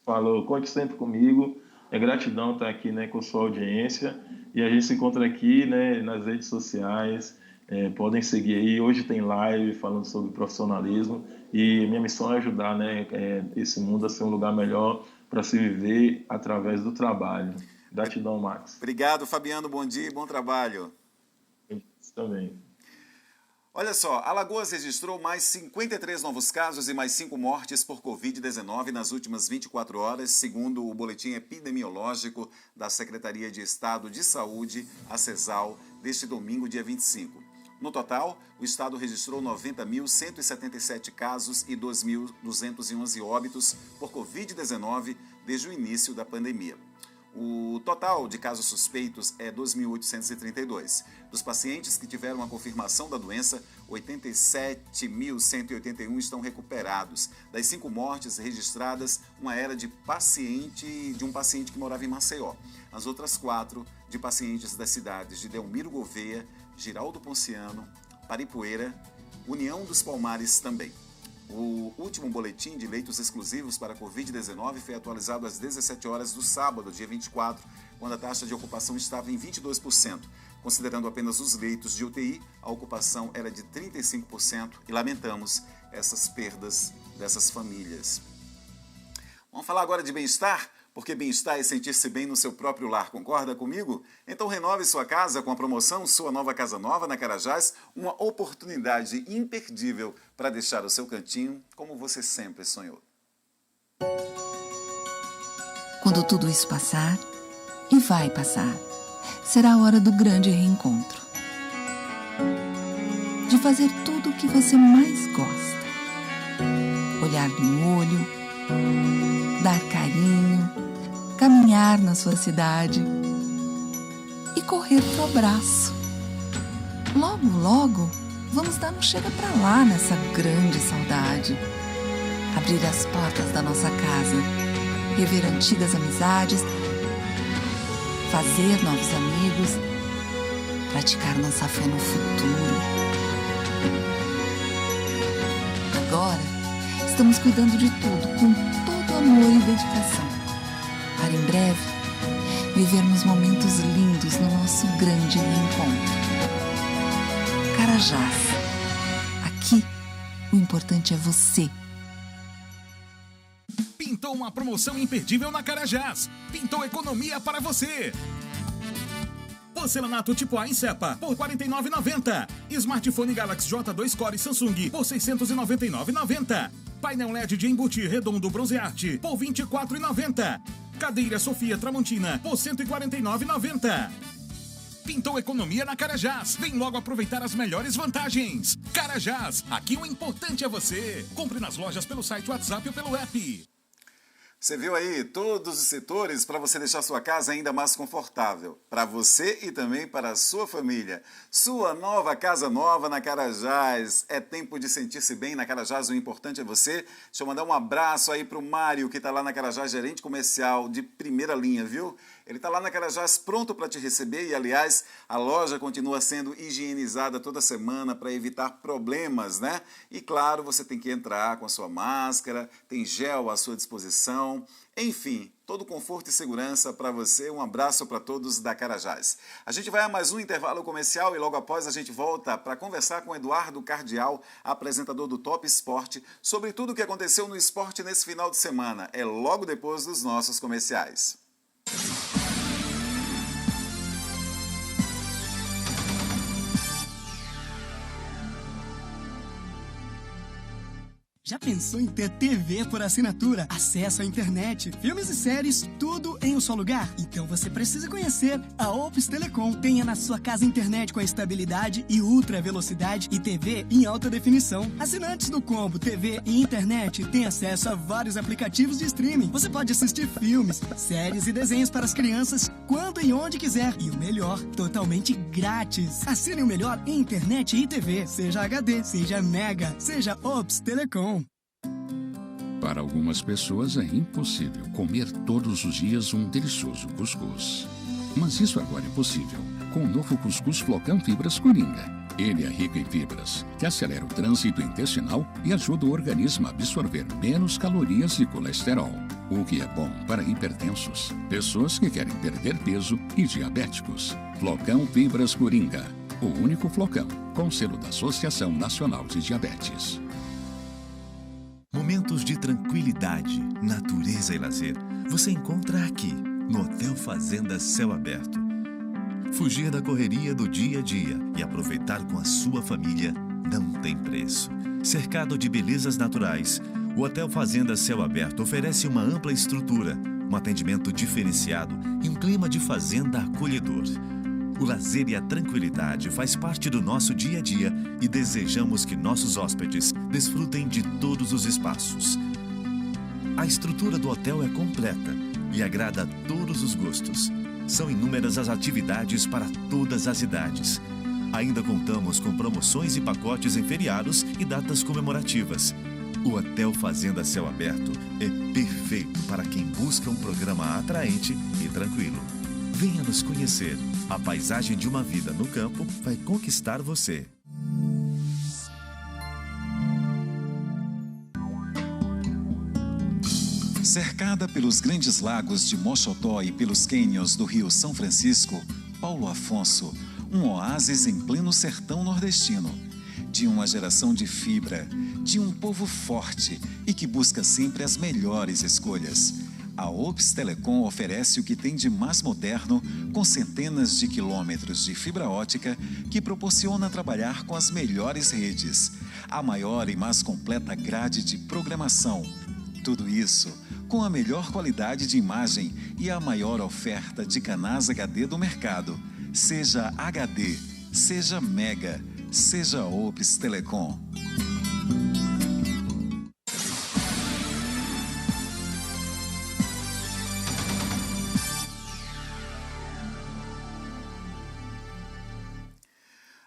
[SPEAKER 5] Falou, conte sempre comigo. É gratidão estar aqui, né, com sua audiência. E a gente se encontra aqui, né, nas redes sociais. Podem seguir aí. Hoje tem live falando sobre profissionalismo. E minha missão é ajudar, né, esse mundo a ser um lugar melhor para se viver através do trabalho. Gratidão, Max.
[SPEAKER 1] Obrigado, Fabiano. Bom dia e bom trabalho.
[SPEAKER 5] Isso também.
[SPEAKER 1] Olha só, Alagoas registrou mais 53 novos casos e mais 5 mortes por Covid-19 nas últimas 24 horas, segundo o boletim epidemiológico da Secretaria de Estado de Saúde, a CESAL, deste domingo, dia 25. No total, o estado registrou 90.177 casos e 2.211 óbitos por Covid-19 desde o início da pandemia. O total de casos suspeitos é 2.832. Dos pacientes que tiveram a confirmação da doença, 87.181 estão recuperados. Das 5 mortes registradas, uma era de um paciente que morava em Maceió. As outras 4 de pacientes das cidades de Delmiro Gouveia, Giraldo Ponciano, Paripueira, União dos Palmares também. O último boletim de leitos exclusivos para a Covid-19 foi atualizado às 17 horas do sábado, dia 24, quando a taxa de ocupação estava em 22%. Considerando apenas os leitos de UTI, a ocupação era de 35% e lamentamos essas perdas dessas famílias. Vamos falar agora de bem-estar? Porque bem-estar é sentir-se bem no seu próprio lar, concorda comigo? Então renove sua casa com a promoção Sua Nova Casa Nova na Carajás, uma oportunidade imperdível para deixar o seu cantinho como você sempre sonhou.
[SPEAKER 6] Quando tudo isso passar, e vai passar, será a hora do grande reencontro. De fazer tudo o que você mais gosta. Olhar no olho, dar carinho, caminhar na sua cidade e correr pro abraço. Logo, logo, vamos dar um chega pra lá nessa grande saudade. Abrir as portas da nossa casa, rever antigas amizades, fazer novos amigos, praticar nossa fé no futuro. Agora, estamos cuidando de tudo com todo amor e dedicação. Para em breve, vivermos momentos lindos no nosso grande reencontro. Carajás. Aqui, o importante é você.
[SPEAKER 7] Pintou uma promoção imperdível na Carajás. Pintou economia para você. Porcelanato tipo A em cepa por R$ 49,90. Smartphone Galaxy J2 Core Samsung por R$ 699,90. Painel LED de embutir redondo bronzearte por R$ 24,90. Cadeira Sofia Tramontina por R$ 149,90. Pintou economia na Carajás. Vem logo aproveitar as melhores vantagens. Carajás, aqui o importante é você. Compre nas lojas pelo site, WhatsApp ou pelo app.
[SPEAKER 1] Você viu aí todos os setores para você deixar sua casa ainda mais confortável. Para você e também para a sua família. Sua nova casa nova na Carajás. É tempo de sentir-se bem na Carajás, o importante é você. Deixa eu mandar um abraço aí para o Mário, que está lá na Carajás, gerente comercial de primeira linha, viu? Ele está lá na Carajás pronto para te receber e, aliás, a loja continua sendo higienizada toda semana para evitar problemas, né? E, claro, você tem que entrar com a sua máscara, tem gel à sua disposição, enfim, todo conforto e segurança para você. Um abraço para todos da Carajás. A gente vai a mais um intervalo comercial e logo após a gente volta para conversar com Eduardo Cardial, apresentador do Top Esporte, sobre tudo o que aconteceu no esporte nesse final de semana. É logo depois dos nossos comerciais.
[SPEAKER 2] Já pensou em ter TV por assinatura, acesso à internet, filmes e séries, tudo em um só lugar? Então você precisa conhecer a Opus Telecom. Tenha na sua casa internet com a estabilidade e ultra velocidade e TV em alta definição. Assinantes do combo TV e internet têm acesso a vários aplicativos de streaming. Você pode assistir filmes, séries e desenhos para as crianças quando e onde quiser. E o melhor, totalmente grátis. Assine o melhor em internet e TV, seja HD, seja Mega, seja Opus Telecom.
[SPEAKER 3] Para algumas pessoas é impossível comer todos os dias um delicioso cuscuz. Mas isso agora é possível com o novo cuscuz Flocão Fibras Coringa. Ele é rico em fibras, que acelera o trânsito intestinal e ajuda o organismo a absorver menos calorias e colesterol. O que é bom para hipertensos, pessoas que querem perder peso e diabéticos. Flocão Fibras Coringa, o único flocão com selo da Associação Nacional de Diabetes.
[SPEAKER 4] Momentos de tranquilidade, natureza e lazer você encontra aqui, no Hotel Fazenda Céu Aberto. Fugir da correria do dia a dia e aproveitar com a sua família não tem preço. Cercado de belezas naturais, o Hotel Fazenda Céu Aberto oferece uma ampla estrutura, um atendimento diferenciado e um clima de fazenda acolhedor. O lazer e a tranquilidade faz parte do nosso dia a dia e desejamos que nossos hóspedes desfrutem de todos os espaços. A estrutura do hotel é completa e agrada a todos os gostos. São inúmeras as atividades para todas as idades. Ainda contamos com promoções e pacotes em feriados e datas comemorativas. O Hotel Fazenda Céu Aberto é perfeito para quem busca um programa atraente e tranquilo. Venha nos conhecer. A paisagem de uma vida no campo vai conquistar você.
[SPEAKER 1] Cercada pelos grandes lagos de Mochotó e pelos cânions do Rio São Francisco, Paulo Afonso, um oásis em pleno sertão nordestino. De uma geração de fibra, de um povo forte e que busca sempre as melhores escolhas. A Ops Telecom oferece o que tem de mais moderno, com centenas de quilômetros de fibra ótica que proporciona trabalhar com as melhores redes, a maior e mais completa grade de programação. Tudo isso com a melhor qualidade de imagem e a maior oferta de canais HD do mercado. Seja HD, seja Mega, seja Ops Telecom.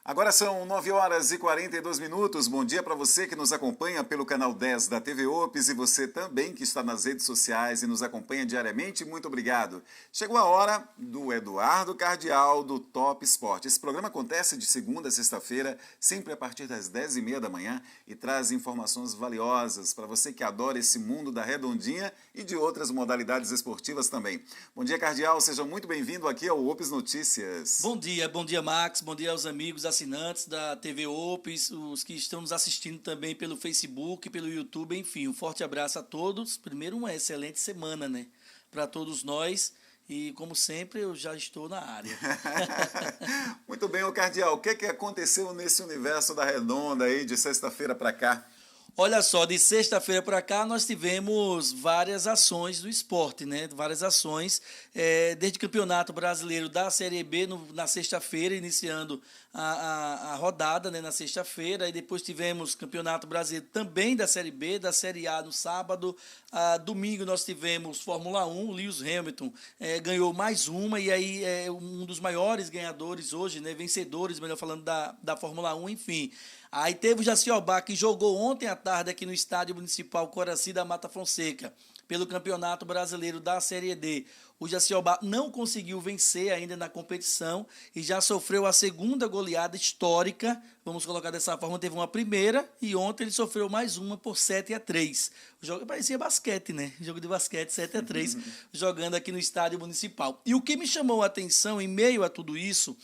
[SPEAKER 1] Agora são 9 horas e 42 minutos. Bom dia para você que nos acompanha pelo canal 10 da TV Ops e você também que está nas redes sociais e nos acompanha diariamente. Muito obrigado. Chegou a hora do Eduardo Cardial do Top Sport. Esse programa acontece de segunda a sexta-feira, sempre a partir das 10h30 da manhã e traz informações valiosas para você que adora esse mundo da redondinha e de outras modalidades esportivas também. Bom dia, Cardial. Seja muito bem-vindo aqui ao Ops Notícias.
[SPEAKER 8] Bom dia, Max. Bom dia aos amigos assinantes da TV Ops, os que estão nos assistindo também pelo Facebook, pelo YouTube, enfim, um forte abraço a todos. Primeiro, uma excelente semana, né, para todos nós e, como sempre, eu já estou na área.
[SPEAKER 1] Muito bem, ô Cardial, o que aconteceu nesse universo da redonda aí de sexta-feira para cá?
[SPEAKER 8] Olha só, de sexta-feira para cá nós tivemos várias ações do esporte, né? Várias ações, desde o Campeonato Brasileiro da Série B na sexta-feira, iniciando a rodada, né, na sexta-feira, e depois tivemos Campeonato Brasileiro também da Série B, da Série A no sábado. Domingo nós tivemos Fórmula 1, o Lewis Hamilton ganhou mais uma, e aí é um dos maiores ganhadores hoje, né? Vencedores, melhor falando, da Fórmula 1, enfim. Aí teve o Jaciobá, que jogou ontem à tarde aqui no Estádio Municipal Coraci da Mata Fonseca, pelo Campeonato Brasileiro da Série D. O Jaciobá não conseguiu vencer ainda na competição e já sofreu a segunda goleada histórica, vamos colocar dessa forma, teve uma primeira e ontem ele sofreu mais uma por 7-3. O jogo parecia basquete, né? Jogo de basquete 7-3, jogando aqui no Estádio Municipal. E o que me chamou a atenção em meio a tudo isso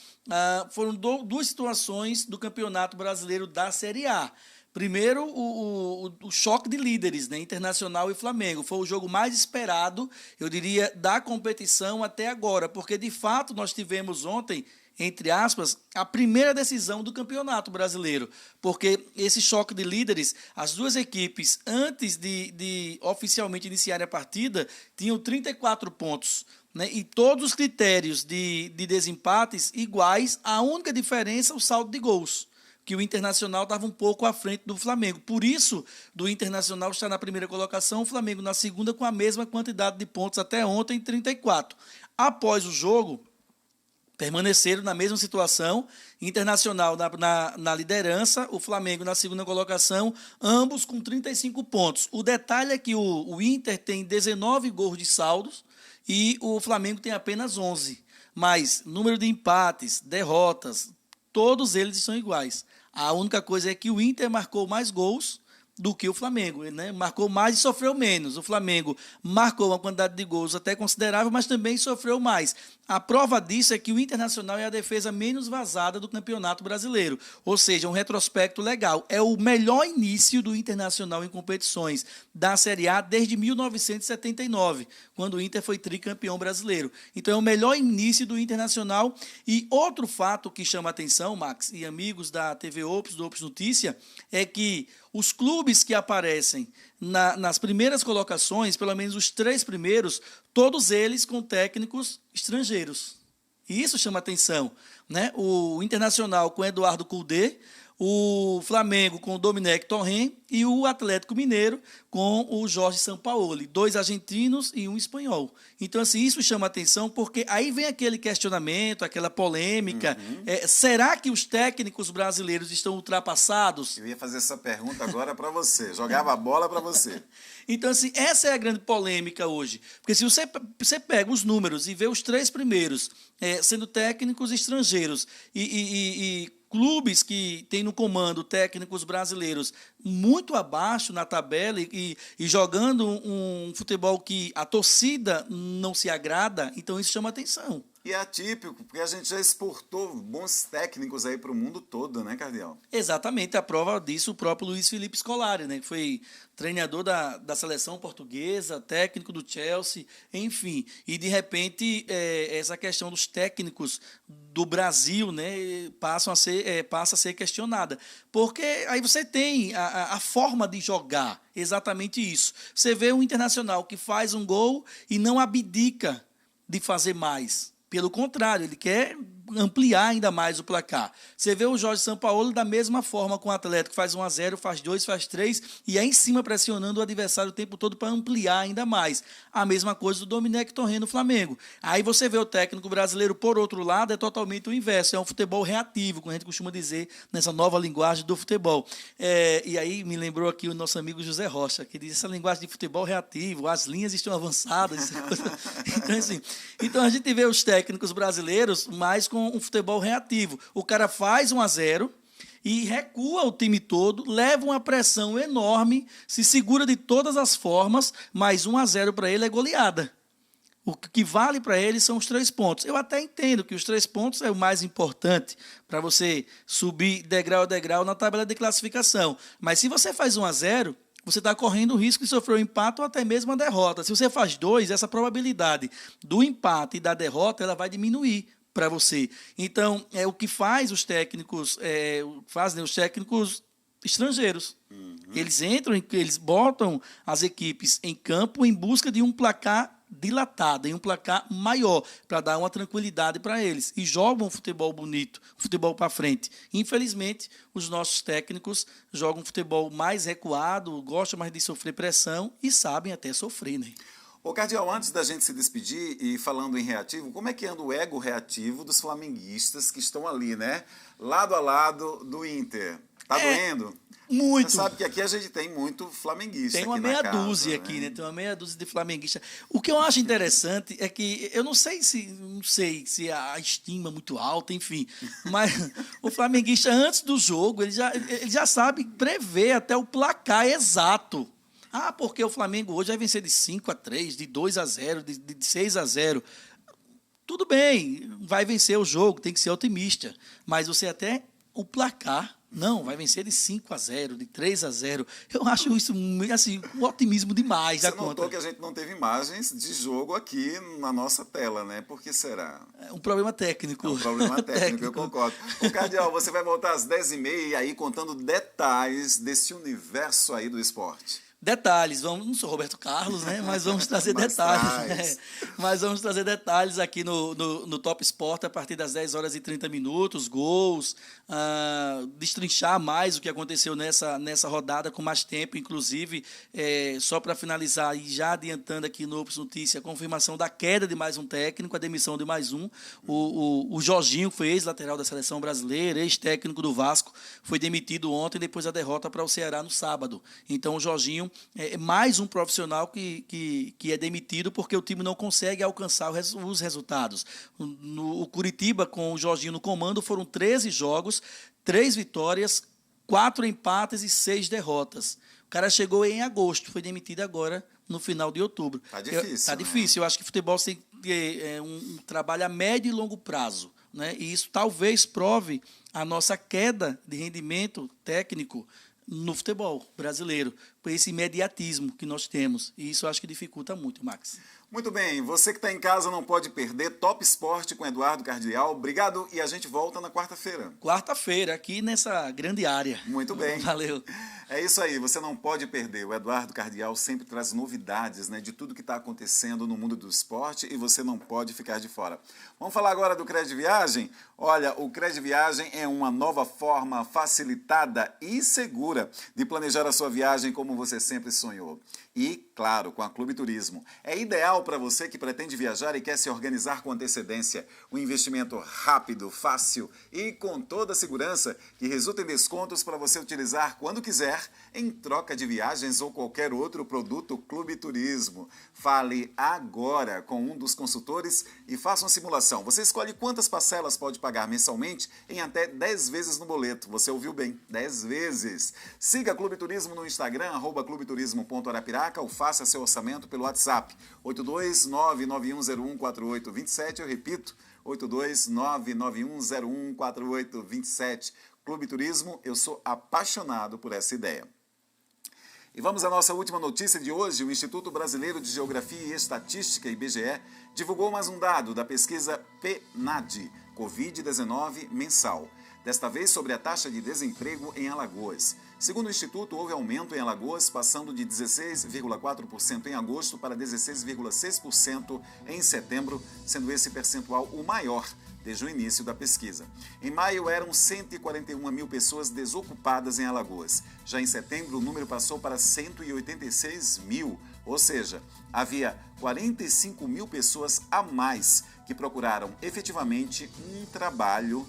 [SPEAKER 8] foram duas situações do Campeonato Brasileiro da Série A. Primeiro, o choque de líderes, né? Internacional e Flamengo. Foi o jogo mais esperado, eu diria, da competição até agora, porque, de fato, nós tivemos ontem, entre aspas, a primeira decisão do Campeonato Brasileiro, porque esse choque de líderes, as duas equipes, antes de oficialmente iniciarem a partida, tinham 34 pontos. Né? E todos os critérios de desempates iguais, a única diferença é o saldo de gols, que o Internacional estava um pouco à frente do Flamengo. Por isso, do Internacional estar na primeira colocação, o Flamengo na segunda com a mesma quantidade de pontos até ontem, 34. Após o jogo, permaneceram na mesma situação, Internacional na liderança, o Flamengo na segunda colocação, ambos com 35 pontos. O detalhe é que o Inter tem 19 gols de saldos e o Flamengo tem apenas 11. Mas número de empates, derrotas, todos eles são iguais. A única coisa é que o Inter marcou mais gols, do que o Flamengo, né? Marcou mais e sofreu menos. O Flamengo marcou uma quantidade de gols até considerável, mas também sofreu mais. A prova disso é que o Internacional é a defesa menos vazada do Campeonato Brasileiro, ou seja, um retrospecto legal. É o melhor início do Internacional em competições da Série A desde 1979, quando o Inter foi tricampeão brasileiro. Então é o melhor início do Internacional. E outro fato que chama atenção, Max e amigos da TV Ops, do Ops Notícia, é que os clubes que aparecem nas primeiras colocações, pelo menos os 3 primeiros, todos eles com técnicos estrangeiros. E isso chama atenção, né? O Internacional com Eduardo Cudê, o Flamengo com o Domenech Torrent e o Atlético Mineiro com o Jorge Sampaoli, 2 argentinos e 1 espanhol. Então, assim, isso chama atenção porque aí vem aquele questionamento, aquela polêmica. Será que os técnicos brasileiros estão ultrapassados?
[SPEAKER 1] Eu ia fazer essa pergunta agora para você, jogava a bola para você.
[SPEAKER 8] Então, assim, essa é a grande polêmica hoje. Porque se você pega os números e vê os 3 primeiros sendo técnicos estrangeiros e clubes que têm no comando técnicos brasileiros muito abaixo na tabela e jogando um futebol que a torcida não se agrada, então isso chama atenção.
[SPEAKER 1] E é atípico, porque a gente já exportou bons técnicos aí para o mundo todo, né, Cardeal?
[SPEAKER 8] Exatamente, a prova disso o próprio Luiz Felipe Scolari, né, que foi treinador da seleção portuguesa, técnico do Chelsea, enfim. E, de repente, essa questão dos técnicos do Brasil, né, passa a ser questionada. Porque aí você tem a forma de jogar, exatamente isso. Você vê um Internacional que faz um gol e não abdica de fazer mais. Pelo contrário, ele quer ampliar ainda mais o placar. Você vê o Jorge Sampaoli da mesma forma com o Atlético, faz 1-0, faz 2, faz 3 e é em cima pressionando o adversário o tempo todo para ampliar ainda mais. A mesma coisa do Domenech Torrent no Flamengo. Aí você vê o técnico brasileiro, por outro lado, é totalmente o inverso, é um futebol reativo, como a gente costuma dizer nessa nova linguagem do futebol. E aí me lembrou aqui o nosso amigo José Rocha, que diz essa linguagem de futebol reativo, as linhas estão avançadas. Então, assim, então a gente vê os técnicos brasileiros mais com um futebol reativo. O cara faz 1-0 e recua o time todo, leva uma pressão enorme, se segura de todas as formas, mas 1-0 para ele é goleada. O que vale para ele são os 3 pontos. Eu até entendo que os 3 pontos é o mais importante para você subir degrau a degrau na tabela de classificação. Mas se você faz 1-0, você está correndo o risco de sofrer um empate ou até mesmo uma derrota. Se você faz 2, essa probabilidade do empate e da derrota ela vai diminuir para você. Então, é o que faz os técnicos, fazem os técnicos estrangeiros. Eles entram, eles botam as equipes em campo em busca de um placar dilatado, em um placar maior, para dar uma tranquilidade para eles. E jogam um futebol bonito, um futebol para frente. Infelizmente, os nossos técnicos jogam um futebol mais recuado, gostam mais de sofrer pressão e sabem até sofrer, né?
[SPEAKER 1] Ô, Cardeal, antes da gente se despedir e falando em reativo, como é que anda o ego reativo dos flamenguistas que estão ali, né? Lado a lado do Inter. Tá doendo?
[SPEAKER 8] Muito.
[SPEAKER 1] Você sabe que aqui a gente tem muito flamenguista.
[SPEAKER 8] Tem uma meia dúzia aqui, né? Tem uma meia dúzia de flamenguistas. O que eu acho interessante é que eu não sei se a estima é muito alta, enfim, mas o flamenguista antes do jogo, ele já sabe prever até o placar exato. Porque o Flamengo hoje vai vencer de 5-3, de 2-0, de 6-0. Tudo bem, vai vencer o jogo, tem que ser otimista. Mas você até o placar, não, vai vencer de 5-0, de 3-0. Eu acho isso assim, um otimismo demais da conta.
[SPEAKER 1] Você notou que a gente não teve imagens de jogo aqui na nossa tela, né? Por que será?
[SPEAKER 8] É um problema técnico.
[SPEAKER 1] É um problema técnico, eu concordo. O Cardeal, você vai voltar às 10h30 aí contando detalhes desse universo aí do esporte.
[SPEAKER 8] Detalhes, não sou Roberto Carlos, né? Mas vamos trazer detalhes. Né? Mas vamos trazer detalhes aqui no Top Sport a partir das 10h30, gols, destrinchar mais o que aconteceu nessa rodada com mais tempo, inclusive, só para finalizar e já adiantando aqui no Ops Notícia, a confirmação da queda de mais um técnico, a demissão de mais um. O Jorginho, que foi ex-lateral da seleção brasileira, ex-técnico do Vasco, foi demitido ontem depois da derrota para o Ceará no sábado. Então, o Jorginho é mais um profissional que é demitido porque o time não consegue alcançar os resultados. O Curitiba, com o Jorginho no comando, foram 13 jogos, 3 vitórias, 4 empates e 6 derrotas. O cara chegou em agosto, foi demitido agora no final de outubro.
[SPEAKER 1] Tá difícil.
[SPEAKER 8] Tá difícil. Eu acho que o futebol tem que ter um trabalho a médio e longo prazo, né? E isso talvez prove a nossa queda de rendimento técnico no futebol brasileiro, por esse imediatismo que nós temos. E isso eu acho que dificulta muito, Max.
[SPEAKER 1] Muito bem, você que está em casa não pode perder Top Esporte com Eduardo Cardial. Obrigado e a gente volta na quarta-feira.
[SPEAKER 8] Quarta-feira, aqui nessa grande área.
[SPEAKER 1] Muito bem.
[SPEAKER 8] Valeu.
[SPEAKER 1] É isso aí, você não pode perder. O Eduardo Cardial sempre traz novidades, né, de tudo que está acontecendo no mundo do esporte e você não pode ficar de fora. Vamos falar agora do Cred Viagem? Olha, o Cred Viagem é uma nova forma facilitada e segura de planejar a sua viagem como você sempre sonhou. E, claro, com a Clube Turismo. É ideal para você que pretende viajar e quer se organizar com antecedência. Um investimento rápido, fácil e com toda a segurança que resulta em descontos para você utilizar quando quiser em troca de viagens ou qualquer outro produto Clube Turismo. Fale agora com um dos consultores e faça uma simulação. Você escolhe quantas parcelas pode pagar mensalmente em até 10 vezes no boleto. Você ouviu bem, 10 vezes. Siga Clube Turismo no Instagram, @clubeturismo.arapiraca, ou faça seu orçamento pelo WhatsApp, 82991014827. Eu repito, 82991014827. Clube Turismo, eu sou apaixonado por essa ideia. E vamos à nossa última notícia de hoje. O Instituto Brasileiro de Geografia e Estatística, IBGE, divulgou mais um dado da pesquisa PNAD, Covid-19 mensal. Desta vez sobre a taxa de desemprego em Alagoas. Segundo o Instituto, houve aumento em Alagoas, passando de 16,4% em agosto para 16,6% em setembro, sendo esse percentual o maior desde o início da pesquisa. Em maio, eram 141 mil pessoas desocupadas em Alagoas. Já em setembro, o número passou para 186 mil, ou seja, havia 45 mil pessoas a mais que procuraram efetivamente um trabalho,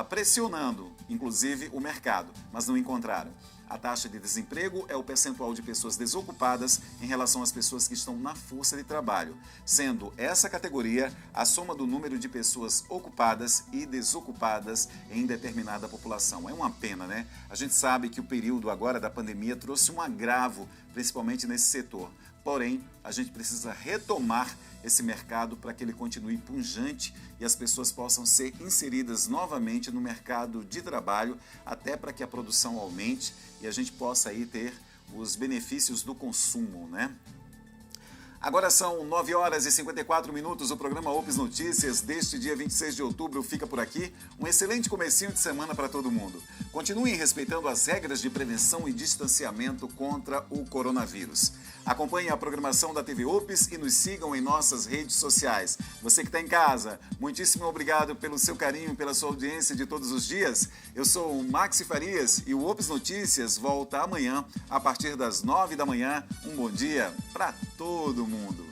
[SPEAKER 1] pressionando, inclusive, o mercado, mas não encontraram. A taxa de desemprego é o percentual de pessoas desocupadas em relação às pessoas que estão na força de trabalho, sendo essa categoria a soma do número de pessoas ocupadas e desocupadas em determinada população. É uma pena, né? A gente sabe que o período agora da pandemia trouxe um agravo, principalmente nesse setor. Porém, a gente precisa retomar esse mercado para que ele continue pujante e as pessoas possam ser inseridas novamente no mercado de trabalho, até para que a produção aumente e a gente possa aí ter os benefícios do consumo, né? Agora são 9 horas e 54 minutos, o programa Opis Notícias deste dia 26 de outubro fica por aqui. Um excelente comecinho de semana para todo mundo. Continuem respeitando as regras de prevenção e distanciamento contra o coronavírus. Acompanhem a programação da TV Opis e nos sigam em nossas redes sociais. Você que está em casa, muitíssimo obrigado pelo seu carinho, pela sua audiência de todos os dias. Eu sou o Maxi Farias e o Opis Notícias volta amanhã a partir das 9 da manhã. Um bom dia para todo mundo.